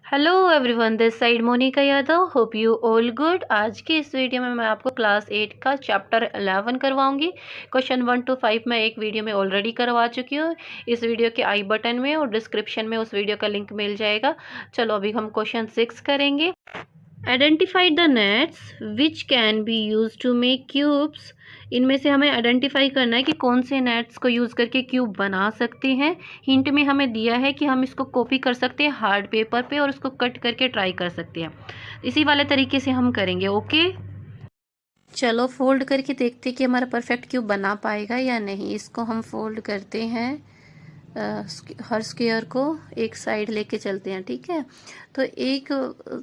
Hello everyone, this side Monika Yadav. Hope you all good. आज की इस वीडियो में मैं आपको क्लास 8 का चैप्टर 11 करवाऊंगी। क्वेश्चन 1 to 5 मैं एक वीडियो में ऑलरेडी करवा चुकी हूँ। इस वीडियो के आई बटन में और डिस्क्रिप्शन में उस वीडियो का लिंक मिल जाएगा। चलो अभी हम क्वेश्चन 6 करेंगे। Identify the nets which can be use to make cubes. इनमें से हमें आइडेंटिफाई करना है कि कौन से नेट्स को यूज़ करके क्यूब बना सकते हैं। हिंट में हमें दिया है कि हम इसको कॉपी कर सकते हैं हार्ड पेपर पे और उसको कट करके ट्राई कर सकते हैं। इसी वाले तरीके से हम करेंगे। ओके, चलो फोल्ड करके देखते हैं कि हमारा परफेक्ट क्यूब बना पाएगा या नहीं। इसको हम फोल्ड करते हैं, हर स्क्वायर को एक साइड लेके चलते हैं। ठीक है, तो एक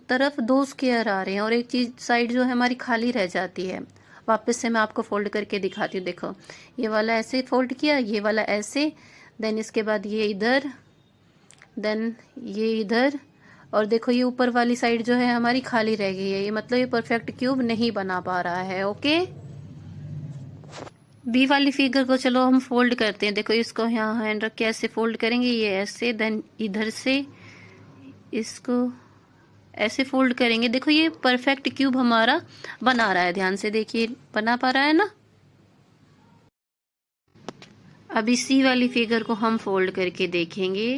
तरफ दो स्क्वायर आ रहे हैं और एक चीज़ साइड जो है हमारी खाली रह जाती है। वापस से मैं आपको फोल्ड करके दिखाती हूँ। देखो, ये वाला ऐसे फोल्ड किया, ये वाला ऐसे, देन इसके बाद ये इधर, देन ये इधर, और देखो ये ऊपर वाली साइड जो है हमारी खाली रह गई है। ये मतलब ये परफेक्ट क्यूब नहीं बना पा रहा है। ओके, बी वाली फिगर को चलो हम फोल्ड करते हैं। देखो इसको यहाँ हैंड रख के ऐसे फोल्ड करेंगे, ये ऐसे, देन इधर से इसको ऐसे फोल्ड करेंगे। देखो ये परफेक्ट क्यूब हमारा बना रहा है। ध्यान से देखिए, बना पा रहा है ना। अभी सी वाली फिगर को हम फोल्ड करके देखेंगे।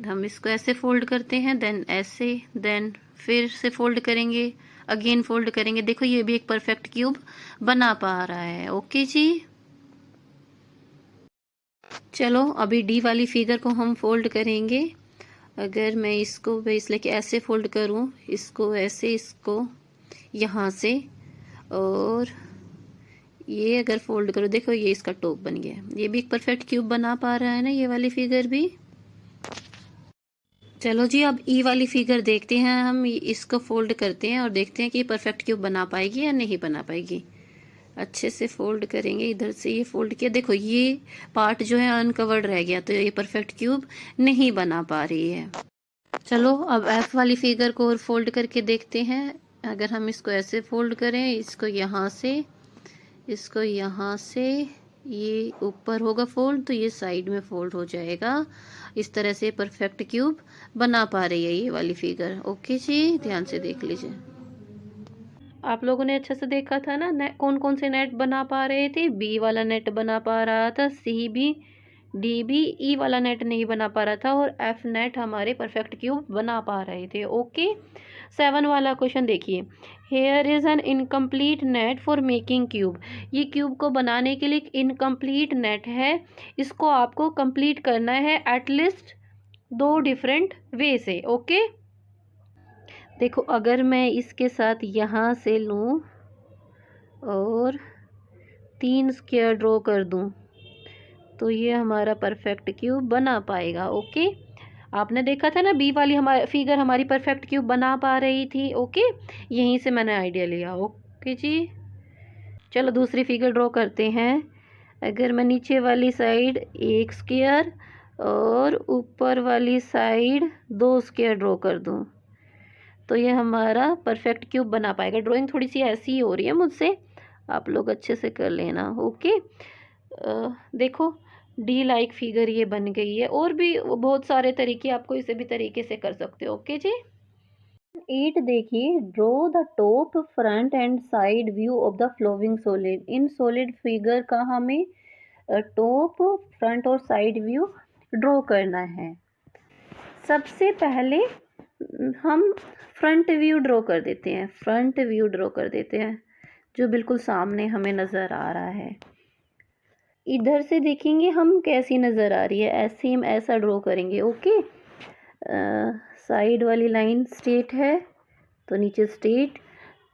हम इसको ऐसे फोल्ड करते हैं, देन ऐसे, देन फिर से फोल्ड करेंगे, अगेन फोल्ड करेंगे। देखो ये भी एक परफेक्ट क्यूब बना पा रहा है। ओके जी, चलो अभी डी वाली फिगर को हम फोल्ड करेंगे। अगर मैं इसको बेस लेके ऐसे फोल्ड करूं, इसको ऐसे, इसको यहाँ से, और ये अगर फोल्ड करो, देखो ये इसका टॉप बन गया। ये भी एक परफेक्ट क्यूब बना पा रहा है ना, ये वाली फिगर भी। चलो जी, अब ई वाली फिगर देखते हैं। हम इसको फोल्ड करते हैं और देखते हैं कि परफेक्ट क्यूब बना पाएगी या नहीं बना पाएगी। अच्छे से फोल्ड करेंगे, इधर से ये फोल्ड किया, देखो ये पार्ट जो है अनकवर्ड रह गया, तो ये परफेक्ट क्यूब नहीं बना पा रही है। चलो अब एफ वाली फिगर को और फोल्ड करके देखते हैं। अगर हम इसको ऐसे फोल्ड करें, इसको यहाँ से, इसको यहाँ से, ये ऊपर होगा फोल्ड तो ये साइड में फोल्ड हो जाएगा। इस तरह से परफेक्ट क्यूब बना पा रही है ये वाली फिगर। ओके जी, ध्यान से देख लीजिए। आप लोगों ने अच्छे से देखा था ना, कौन कौन से नेट बना पा रहे थे। बी वाला नेट बना पा रहा था, सी भी, डी भी, ई वाला नेट नहीं बना पा रहा था, और एफ नेट हमारे परफेक्ट क्यूब बना पा रहे थे। ओके, 7 वाला क्वेश्चन देखिए। Here is an incomplete net for making cube. ये क्यूब को बनाने के लिए एक इनकम्प्लीट नेट है। इसको आपको कंप्लीट करना है एटलीस्ट 2 डिफरेंट वे से। ओके, देखो अगर मैं इसके साथ यहाँ से लूँ और 3 स्क्वायर ड्रॉ कर दूँ, तो ये हमारा परफेक्ट क्यूब बना पाएगा। ओके, आपने देखा था ना बी वाली हमारी फिगर हमारी परफेक्ट क्यूब बना पा रही थी। ओके, यहीं से मैंने आइडिया लिया। ओके जी, चलो दूसरी फिगर ड्रॉ करते हैं। अगर मैं नीचे वाली साइड 1 स्क्वायर और ऊपर वाली साइड 2 स्क्वायर ड्रॉ कर दूँ, तो ये हमारा परफेक्ट क्यूब बना पाएगा। ड्राइंग थोड़ी सी ऐसी ही हो रही है मुझसे, आप लोग अच्छे से कर लेना। ओके, देखो डी लाइक फिगर ये बन गई है। और भी बहुत सारे तरीके, आपको इसे भी तरीके से कर सकते हो। ओके जी, 8 देखिए। Draw the top, front and side view of the flowing solid. In solid figure का हमें टॉप, फ्रंट और साइड व्यू ड्रॉ करना है। सबसे पहले हम फ्रंट व्यू ड्रॉ कर देते हैं। फ्रंट व्यू ड्रॉ कर देते हैं जो बिल्कुल सामने हमें नज़र आ रहा है। इधर से देखेंगे हम कैसी नज़र आ रही है, ऐसे हम ऐसा ड्रॉ करेंगे। ओके, साइड वाली लाइन स्ट्रेट है तो नीचे स्ट्रेट,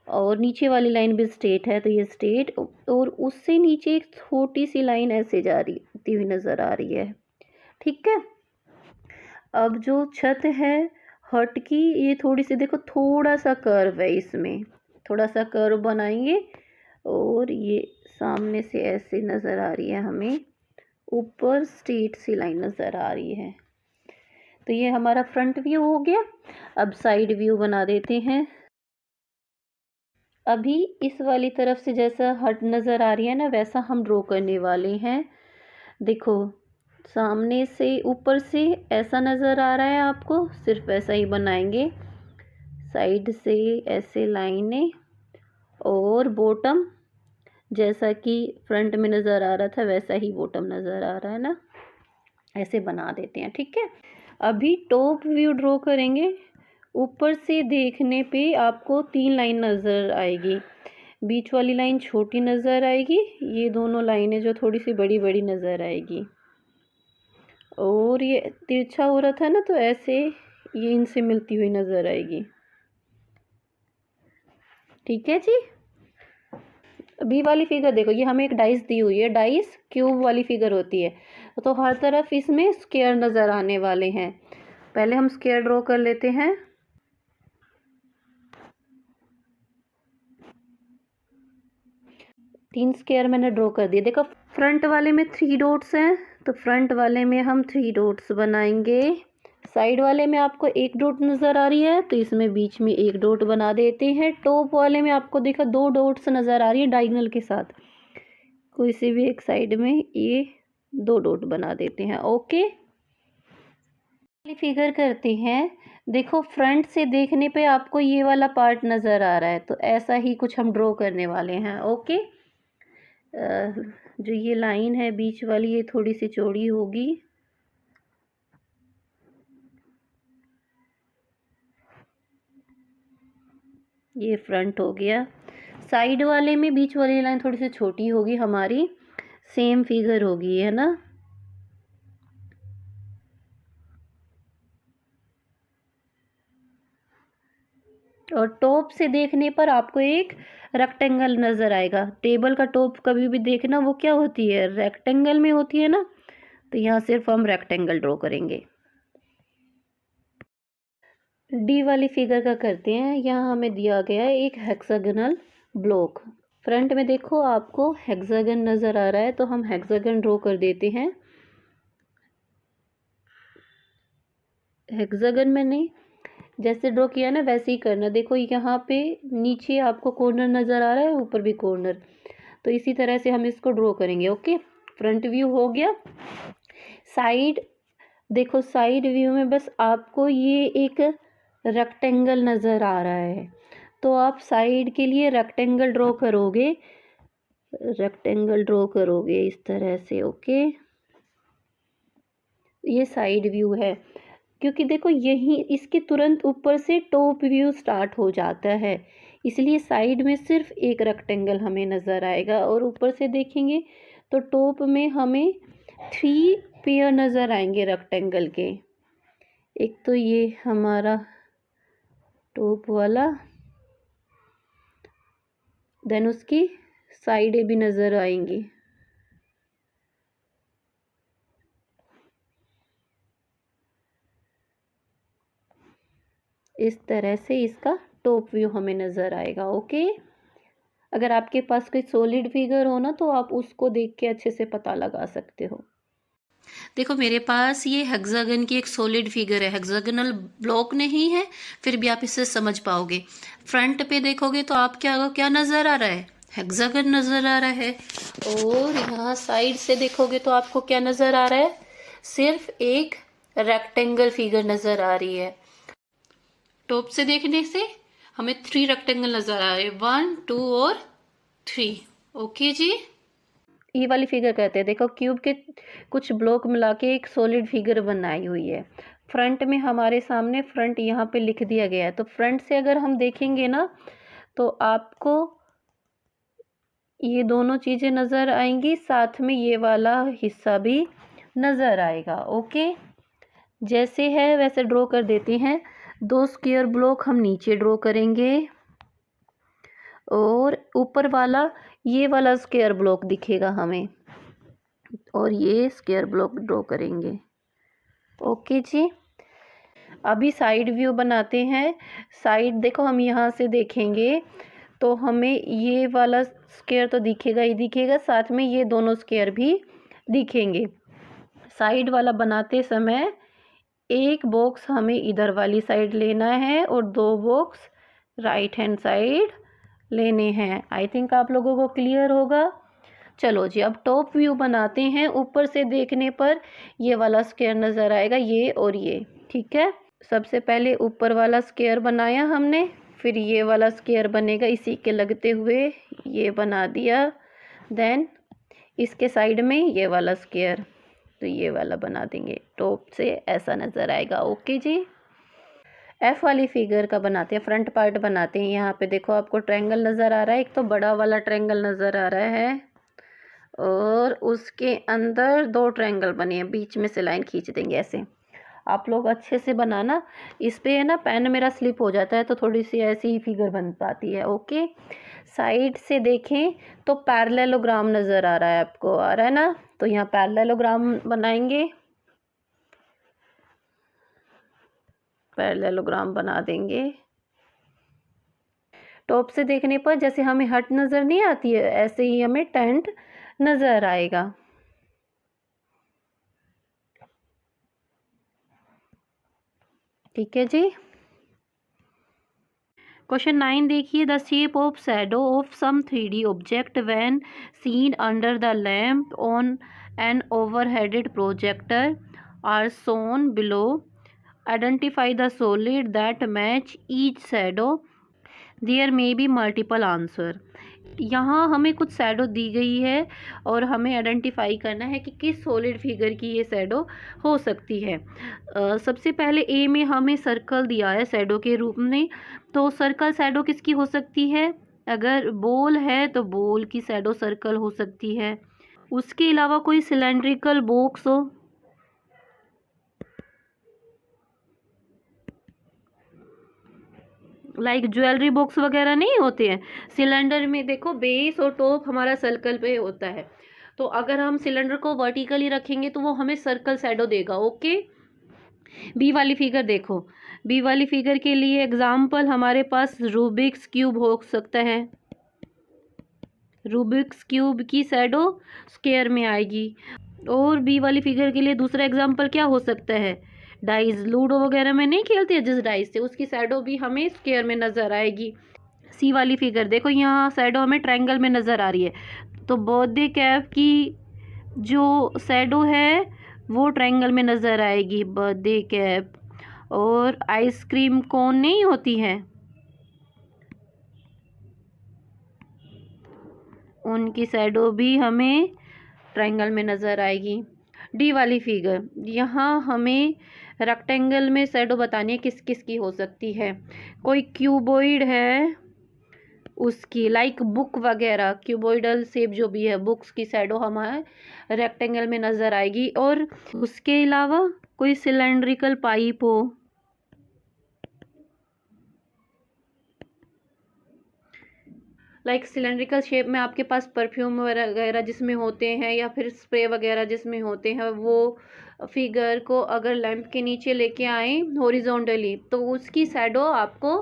और नीचे वाली लाइन भी स्ट्रेट है तो ये स्ट्रेट, और उससे नीचे एक छोटी सी लाइन ऐसे जा रही हुई नज़र आ रही है। ठीक है, अब जो छत है हट की, ये थोड़ी सी देखो थोड़ा सा कर्व है, इसमें थोड़ा सा कर्व बनाएंगे और ये सामने से ऐसे नज़र आ रही है हमें, ऊपर स्ट्रेट सी लाइन नज़र आ रही है। तो ये हमारा फ्रंट व्यू हो गया। अब साइड व्यू बना देते हैं। अभी इस वाली तरफ से जैसा हट नज़र आ रही है ना, वैसा हम ड्रॉ करने वाले हैं। देखो सामने से ऊपर से ऐसा नज़र आ रहा है आपको, सिर्फ ऐसा ही बनाएंगे। साइड से ऐसे लाइनें, और बॉटम जैसा कि फ्रंट में नज़र आ रहा था वैसा ही बॉटम नज़र आ रहा है ना, ऐसे बना देते हैं। ठीक है, अभी टॉप व्यू ड्रॉ करेंगे। ऊपर से देखने पे आपको 3 लाइन नज़र आएगी। बीच वाली लाइन छोटी नज़र आएगी, ये दोनों लाइनें जो थोड़ी सी बड़ी बड़ी नज़र आएगी, और ये तिरछा हो रहा था ना, तो ऐसे ये इनसे मिलती हुई नज़र आएगी। ठीक है जी। बी वाली फिगर देखो, ये हमें एक डाइस दी हुई है, डाइस क्यूब वाली फिगर होती है, तो हर तरफ इसमें स्क्वायर नज़र आने वाले हैं। पहले हम स्क्वायर ड्रॉ कर लेते हैं। तीन स्क्वायर मैंने ड्रॉ कर दिए। देखो फ्रंट वाले में 3 डॉट्स हैं, तो फ्रंट वाले में हम 3 डॉट्स बनाएंगे। साइड वाले में आपको 1 डॉट नज़र आ रही है, तो इसमें बीच में 1 डॉट बना देते हैं। टॉप वाले में आपको देखा 2 डॉट्स नज़र आ रही है डायगोनल के साथ, कोई सी भी एक साइड में ये 2 डॉट बना देते हैं। ओके, फिगर करते हैं। देखो फ्रंट से देखने पे आपको ये वाला पार्ट नज़र आ रहा है, तो ऐसा ही कुछ हम ड्रॉ करने वाले हैं। ओके, जो ये लाइन है बीच वाली, ये थोड़ी सी चौड़ी होगी। ये फ्रंट हो गया। साइड वाले में बीच वाली लाइन थोड़ी सी छोटी होगी हमारी, सेम फिगर होगी, है ना। और टॉप से देखने पर आपको एक रेक्टेंगल नज़र आएगा। टेबल का टॉप कभी भी देखना वो क्या होती है, रेक्टेंगल में होती है ना, तो यहाँ सिर्फ हम रेक्टेंगल ड्रॉ करेंगे। डी वाली फिगर का करते हैं। यहाँ हमें दिया गया है एक हेक्सागोनल ब्लॉक। फ्रंट में देखो आपको हेक्सागन नज़र आ रहा है, तो हम हेक्सागन ड्रॉ कर देते हैं। हेक्सागन मैंने जैसे ड्रॉ किया ना वैसे ही करना। देखो यहाँ पे नीचे आपको कॉर्नर नज़र आ रहा है, ऊपर भी कॉर्नर, तो इसी तरह से हम इसको ड्रॉ करेंगे। ओके, फ्रंट व्यू हो गया। साइड देखो, साइड व्यू में बस आपको ये एक रेक्टेंगल नज़र आ रहा है, तो आप साइड के लिए रेक्टेंगल ड्रॉ करोगे, रेक्टेंगल ड्रॉ करोगे इस तरह से। ओके, ये साइड व्यू है, क्योंकि देखो यही इसके तुरंत ऊपर से टॉप व्यू स्टार्ट हो जाता है, इसलिए साइड में सिर्फ एक रेक्टेंगल हमें नज़र आएगा। और ऊपर से देखेंगे तो टॉप में हमें 3 पेयर नज़र आएंगे रेक्टेंगल के। एक तो ये हमारा टॉप वाला, देन उसकी साइडें भी नज़र आएंगी। इस तरह से इसका टॉप व्यू हमें नज़र आएगा। ओके, अगर आपके पास कोई सॉलिड फिगर हो ना, तो आप उसको देख के अच्छे से पता लगा सकते हो। देखो मेरे पास ये हेक्सागन की एक सॉलिड फिगर है, हेक्सागोनल ब्लॉक नहीं है, फिर भी आप इससे समझ पाओगे। फ्रंट पे देखोगे तो आप क्या नज़र आ रहा है, हेक्सागन नज़र आ रहा है। और यहाँ साइड से देखोगे तो आपको क्या नज़र आ रहा है, सिर्फ एक रेक्टेंगल फिगर नज़र आ रही है। टॉप से देखने से हमें 3 रेक्टेंगल नज़र आ रहे हैं, 1 2 और 3। ओके जी, ये वाली फिगर कहते हैं। देखो क्यूब के कुछ ब्लॉक मिला के एक सॉलिड फिगर बनाई हुई है। फ्रंट में हमारे सामने फ्रंट यहाँ पे लिख दिया गया है, तो फ्रंट से अगर हम देखेंगे ना, तो आपको ये दोनों चीज़ें नज़र आएंगी, साथ में ये वाला हिस्सा भी नज़र आएगा। ओके, जैसे है वैसे ड्रॉ कर देते हैं। 2 स्क्वायर ब्लॉक हम नीचे ड्रॉ करेंगे, और ऊपर वाला ये वाला स्क्वायर ब्लॉक दिखेगा हमें, और ये स्क्वायर ब्लॉक ड्रॉ करेंगे। ओके जी, अभी साइड व्यू बनाते हैं। साइड देखो, हम यहाँ से देखेंगे तो हमें ये वाला स्क्वायर तो दिखेगा ही दिखेगा, साथ में ये दोनों स्क्वायर भी दिखेंगे। साइड वाला बनाते समय एक बॉक्स हमें इधर वाली साइड लेना है, और 2 बॉक्स राइट हैंड साइड लेने हैं। आई थिंक आप लोगों को क्लियर होगा। चलो जी, अब टॉप व्यू बनाते हैं। ऊपर से देखने पर ये वाला स्क्वायर नज़र आएगा, ये और ये, ठीक है। सबसे पहले ऊपर वाला स्क्वायर बनाया हमने, फिर ये वाला स्क्वायर बनेगा इसी के लगते हुए, ये बना दिया। देन इसके साइड में ये वाला स्क्वायर, तो ये वाला बना देंगे। टॉप से ऐसा नज़र आएगा। ओके जी। एफ वाली फिगर का बनाते हैं, फ्रंट पार्ट बनाते हैं। यहाँ पे देखो आपको ट्रायंगल नज़र आ रहा है, एक तो बड़ा वाला ट्रायंगल नज़र आ रहा है और उसके अंदर दो ट्रायंगल बने हैं, बीच में से लाइन खींच देंगे ऐसे। आप लोग अच्छे से बनाना, इस पे है ना पेन मेरा स्लिप हो जाता है तो थोड़ी सी ऐसी ही फिगर बन पाती है। ओके, साइड से देखें तो पैरेललोग्राम नज़र आ रहा है, आपको आ रहा है ना, तो यहाँ पैरेललोग्राम बनाएंगे, पैरेललोग्राम बना देंगे। टॉप से देखने पर जैसे हमें हट नज़र नहीं आती है, ऐसे ही हमें टेंट नज़र आएगा। ठीक है जी। क्वेश्चन 9 देखिए, the shape of shadow of some 3D object when seen under the lamp on an overheaded projector are shown below. Identify the solid that match each shadow. There may be multiple answer. यहाँ हमें कुछ shadow दी गई है और हमें identify करना है कि किस सॉलिड फिगर की ये शैडो हो सकती है। सबसे पहले ए में हमें सर्कल दिया है शैडो के रूप में, तो सर्कल शैडो किसकी हो सकती है? अगर बॉल है तो बॉल की शैडो सर्कल हो सकती है। उसके अलावा कोई सिलेंड्रिकल बॉक्स हो, लाइक ज्वेलरी बॉक्स वगैरह नहीं होते हैं सिलेंडर में, देखो बेस और टॉप हमारा सर्कल पे होता है, तो अगर हम सिलेंडर को वर्टिकली रखेंगे तो वो हमें सर्कल शैडो देगा। ओके, बी वाली फिगर देखो, बी वाली फिगर के लिए एग्जाम्पल हमारे पास रूबिक्स क्यूब हो सकता है। रूबिक्स क्यूब की शैडो स्क्वायर में आएगी। और बी वाली फिगर के लिए दूसरा एग्जाम्पल क्या हो सकता है? डाइस, लूडो वगैरह में नहीं खेलते हैं जिस डाइस से, उसकी शैडो भी हमें स्क्वायर में नज़र आएगी। सी वाली फिगर देखो, यहाँ शैडो हमें ट्रायंगल में नज़र आ रही है, तो बर्थडे कैप की जो शैडो है वो ट्रायंगल में नज़र आएगी, बर्थडे कैप। और आइसक्रीम कोन नहीं होती है, उनकी शैडो भी हमें ट्रायंगल में नज़र आएगी। डी वाली फिगर, यहाँ हमें रेक्टेंगल में शैडो बतानी है किस किस की हो सकती है। कोई क्यूबॉइड है उसकी, लाइक बुक वगैरह, क्यूबॉइडल शेप जो भी है, बुक्स की शैडो हमारे रेक्टेंगल में नज़र आएगी। और उसके अलावा कोई सिलेंड्रिकल पाइप हो, लाइक सिलेंड्रिकल शेप में आपके पास परफ्यूम वगैरह जिसमें होते हैं या फिर स्प्रे वगैरह जिसमें होते हैं, वो फिगर को अगर लैंप के नीचे लेके आए हॉरिजॉन्टली तो उसकी शैडो आपको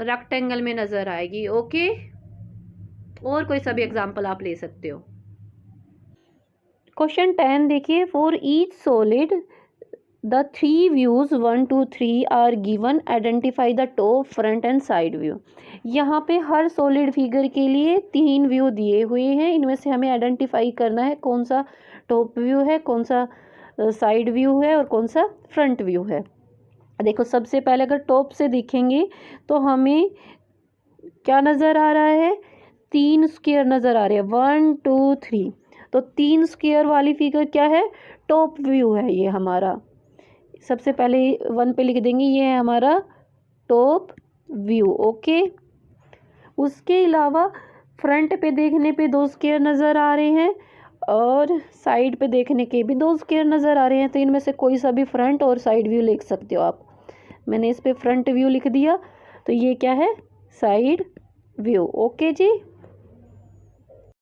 रेक्टेंगल में नज़र आएगी। ओके, और कोई सा भी एग्जाम्पल आप ले सकते हो। क्वेश्चन 10 देखिए, for each solid the 3 views 1 2 3 are given, identify the top, front and side view. यहाँ पे हर सॉलिड फिगर के लिए 3 व्यू दिए हुए हैं, इनमें से हमें आइडेंटिफाई करना है कौन सा टॉप व्यू है, कौन सा साइड व्यू है और कौन सा फ्रंट व्यू है। देखो सबसे पहले अगर टॉप से देखेंगे तो हमें क्या नज़र आ रहा है? 3 स्क्वायर नज़र आ रहे हैं, 1 2 3, तो 3 स्क्वायर वाली फिगर क्या है? टॉप व्यू है ये हमारा। सबसे पहले 1 पे लिख देंगे, ये है हमारा टॉप व्यू। ओके, उसके अलावा फ्रंट पे देखने पे 2 स्क्वायर नज़र आ रहे हैं और साइड पे देखने के भी 2 स्क्वायर नज़र आ रहे हैं, तो इनमें से कोई सा भी फ्रंट और साइड व्यू लिख सकते हो आप। मैंने इस पे फ्रंट व्यू लिख दिया, तो ये क्या है? Side view. ओके जी,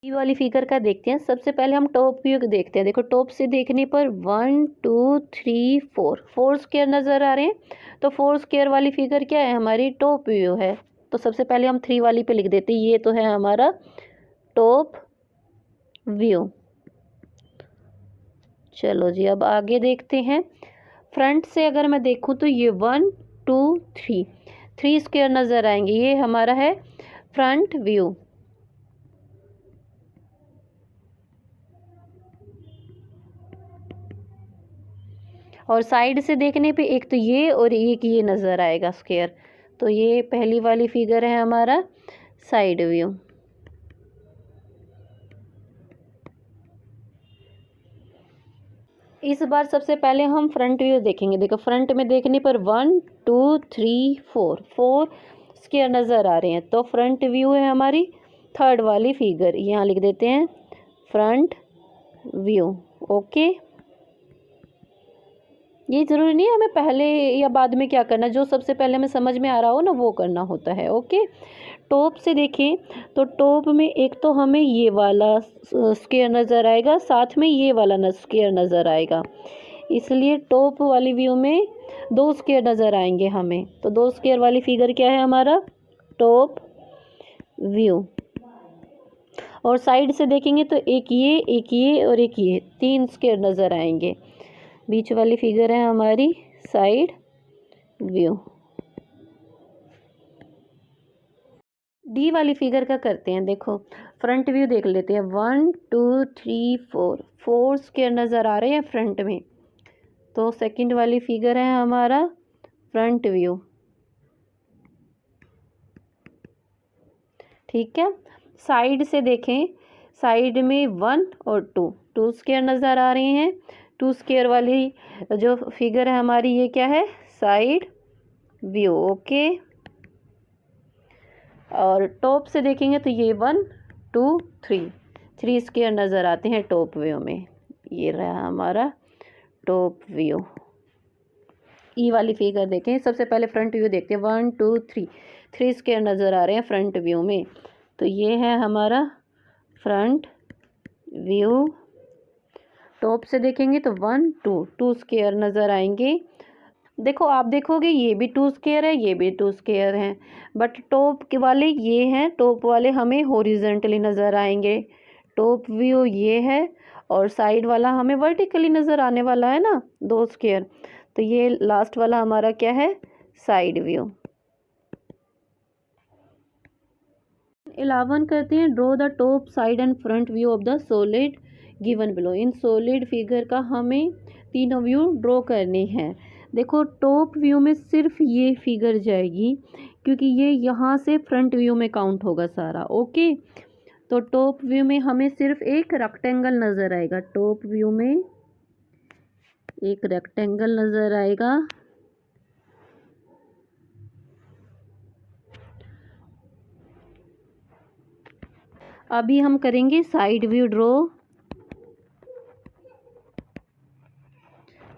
ये वाली फिगर का देखते हैं। सबसे पहले हम टॉप व्यू देखते हैं। देखो टॉप से देखने पर 1 2 3 4 स्क्वायर नज़र आ रहे हैं, तो 4 स्क्वायर वाली फिगर क्या है? हमारी टॉप व्यू है। तो सबसे पहले हम 3 वाली पे लिख देते हैं, ये तो है हमारा टॉप व्यू। चलो जी, अब आगे देखते हैं। फ्रंट से अगर मैं देखूँ तो ये 1 2 3 स्क्वायर नज़र आएंगे, ये हमारा है फ्रंट व्यू। और साइड से देखने पे एक तो ये और एक ये नज़र आएगा स्क्वायर। तो ये पहली वाली फिगर है हमारा साइड व्यू। इस बार सबसे पहले हम फ्रंट व्यू देखेंगे। देखो फ्रंट में देखने पर 1 2 3 4 स्क्वायर नज़र आ रहे हैं। तो फ्रंट व्यू है हमारी थर्ड वाली फिगर, यहाँ लिख देते हैं फ्रंट व्यू। ओके, ये ज़रूरी नहीं है हमें पहले या बाद में क्या करना, जो सबसे पहले हमें समझ में आ रहा हो ना वो करना होता है। ओके, टॉप से देखें तो टॉप में एक तो हमें ये वाला स्क्वायर नज़र आएगा, साथ में ये वाला स्क्वायर नज़र आएगा, इसलिए टॉप वाली व्यू में 2 स्क्वायर नज़र आएंगे हमें। तो 2 स्क्वायर वाली फिगर क्या है हमारा टॉप व्यू। और साइड से देखेंगे तो एक ये और एक ये 3 स्क्वायर नज़र आएंगे। बीच वाली फिगर है हमारी साइड व्यू। डी वाली फिगर का करते हैं। देखो फ्रंट व्यू देख लेते हैं। 1 2 3 4 स्क्वायर नज़र आ रहे हैं फ्रंट में। तो सेकंड वाली फिगर है हमारा फ्रंट व्यू। ठीक है, साइड से देखें, साइड में 1 और 2 स्क्वायर नज़र आ रहे हैं। 2 स्क्वायर वाली जो फिगर है हमारी ये क्या है साइड व्यू। ओके, और टॉप से देखेंगे तो ये 1 2 3 स्क्वायर नज़र आते हैं टॉप व्यू में। ये रहा हमारा टॉप व्यू। ई वाली फिगर देखें, सबसे पहले फ्रंट व्यू देखते हैं। 1 2 3 स्क्वायर नज़र आ रहे हैं फ्रंट व्यू में। तो ये है हमारा फ्रंट व्यू। टॉप से देखेंगे तो 1 2 स्क्वायर नज़र आएंगे। देखो आप देखोगे ये भी 2 स्क्वायर है, ये भी 2 स्क्वायर हैं, बट टॉप के वाले ये हैं, टॉप वाले हमें हॉरिजॉन्टली नज़र आएंगे। टॉप व्यू ये है और साइड वाला हमें वर्टिकली नज़र आने वाला है ना 2 स्क्वायर। तो ये लास्ट वाला हमारा क्या है साइड व्यू। 11 करते हैं। Draw the top side and front view of the solid given below. In solid figure का हमें तीनों व्यू ड्रॉ करने हैं। देखो टॉप व्यू में सिर्फ ये फिगर जाएगी क्योंकि ये यहाँ से फ्रंट व्यू में काउंट होगा सारा। ओके, तो टॉप व्यू में हमें सिर्फ एक रेक्टेंगल नज़र आएगा। टॉप व्यू में एक रेक्टेंगल नज़र आएगा। अभी हम करेंगे साइड व्यू ड्रॉ।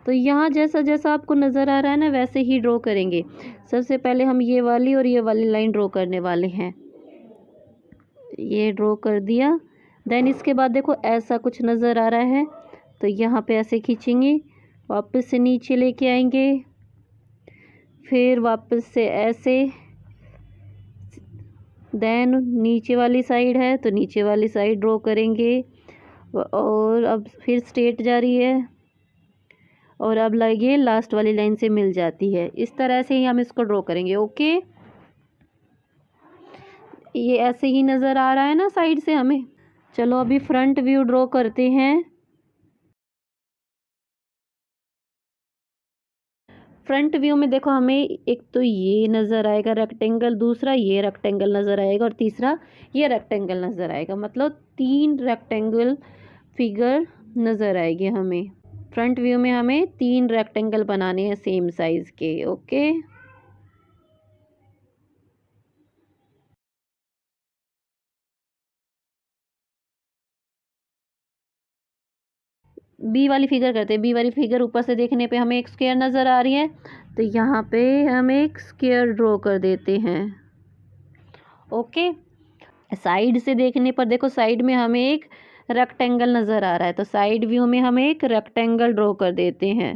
तो यहाँ जैसा जैसा आपको नज़र आ रहा है ना वैसे ही ड्रॉ करेंगे। सबसे पहले हम ये वाली और ये वाली लाइन ड्रॉ करने वाले हैं। ये ड्रॉ कर दिया। देन इसके बाद देखो ऐसा कुछ नज़र आ रहा है तो यहाँ पे ऐसे खींचेंगे, वापस से नीचे लेके आएंगे, फिर वापस से ऐसे। देन नीचे वाली साइड है तो नीचे वाली साइड ड्रॉ करेंगे। और अब फिर स्ट्रेट जा रही है और अब लगे लास्ट वाली लाइन से मिल जाती है। इस तरह से ही हम इसको ड्रॉ करेंगे। ओके, ये ऐसे ही नज़र आ रहा है ना साइड से हमें। चलो अभी फ्रंट व्यू ड्रॉ करते हैं। फ्रंट व्यू में देखो हमें एक तो ये नज़र आएगा रेक्टेंगल, दूसरा ये रेक्टेंगल नज़र आएगा और तीसरा ये रेक्टेंगल नज़र आएगा। मतलब 3 रेक्टेंगल फिगर नज़र आएगी हमें। फ्रंट व्यू में हमें 3 रेक्टेंगल बनाने हैं सेम साइज़ के। ओके, बी वाली फिगर करते हैं। बी वाली फिगर ऊपर से देखने पे हमें एक स्क्वायर नज़र आ रही है तो यहाँ पे हम एक स्क्वायर ड्रॉ कर देते हैं। ओके, साइड से देखने पर देखो साइड में हमें एक रेक्टेंगल नज़र आ रहा है तो साइड व्यू में हम एक रेक्टेंगल ड्रॉ कर देते हैं।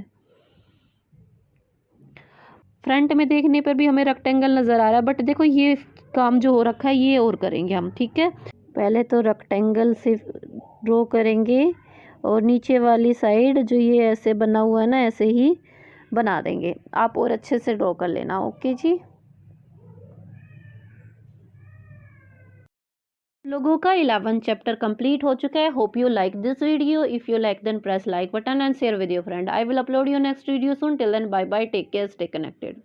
फ्रंट में देखने पर भी हमें रेक्टेंगल नज़र आ रहा है, बट देखो ये काम जो हो रखा है ये और करेंगे हम। ठीक है, पहले तो रेक्टेंगल से ड्रॉ करेंगे और नीचे वाली साइड जो ये ऐसे बना हुआ है ना ऐसे ही बना देंगे। आप और अच्छे से ड्रॉ कर लेना। ओके जी। लोगों का 11th चैप्टर कंप्लीट हो चुका है। Hope you like this video. If you like then press like button and share with your friend. I will upload your next video soon. Till then bye bye, take care, stay connected.